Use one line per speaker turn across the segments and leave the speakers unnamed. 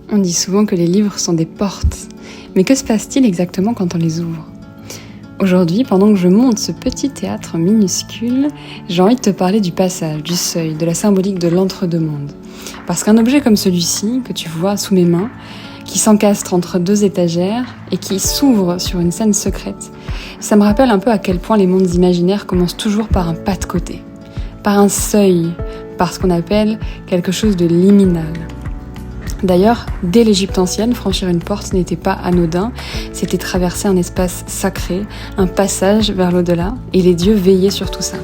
On dit souvent que les livres sont des portes, mais que se passe-t-il exactement quand on les ouvre ? Aujourd'hui, pendant que je monte ce petit théâtre minuscule, j'ai envie de te parler du passage, du seuil, de la symbolique de l'entre-deux-mondes. Parce qu'un objet comme celui-ci, que tu vois sous mes mains, qui s'encastre entre deux étagères et qui s'ouvre sur une scène secrète, ça me rappelle un peu à quel point les mondes imaginaires commencent toujours par un pas de côté, par un seuil, par ce qu'on appelle quelque chose de liminal. D'ailleurs, dès l'Égypte ancienne, franchir une porte n'était pas anodin, c'était traverser un espace sacré, un passage vers l'au-delà, et les dieux veillaient sur tout ça.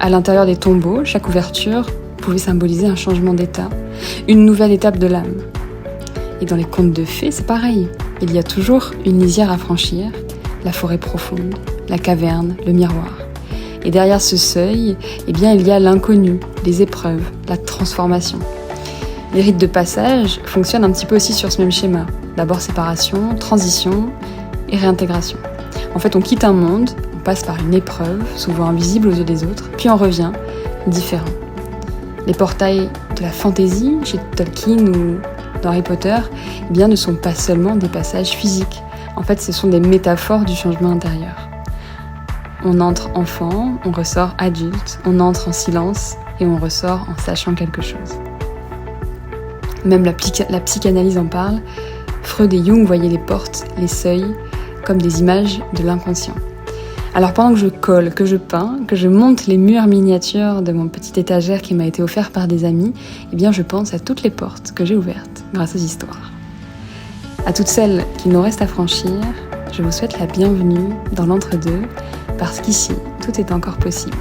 À l'intérieur des tombeaux, chaque ouverture pouvait symboliser un changement d'état, une nouvelle étape de l'âme. Et dans les contes de fées, c'est pareil. Il y a toujours une lisière à franchir, la forêt profonde, la caverne, le miroir. Et derrière ce seuil, il y a l'inconnu, les épreuves, la transformation. Les rites de passage fonctionnent un petit peu aussi sur ce même schéma. D'abord séparation, transition et réintégration. En fait, on quitte un monde, on passe par une épreuve, souvent invisible aux yeux des autres, puis on revient différent. Les portails de la fantaisie, chez Tolkien ou dans Harry Potter, ne sont pas seulement des passages physiques. En fait, ce sont des métaphores du changement intérieur. On entre enfant, on ressort adulte, on entre en silence et on ressort en sachant quelque chose. Même la psychanalyse en parle. Freud et Jung voyaient les portes, les seuils, comme des images de l'inconscient. Alors pendant que je colle, que je peins, que je monte les murs miniatures de mon petit étagère qui m'a été offert par des amis, je pense à toutes les portes que j'ai ouvertes grâce aux histoires. À toutes celles qu'il nous reste à franchir, je vous souhaite la bienvenue dans l'entre-deux, parce qu'ici, tout est encore possible.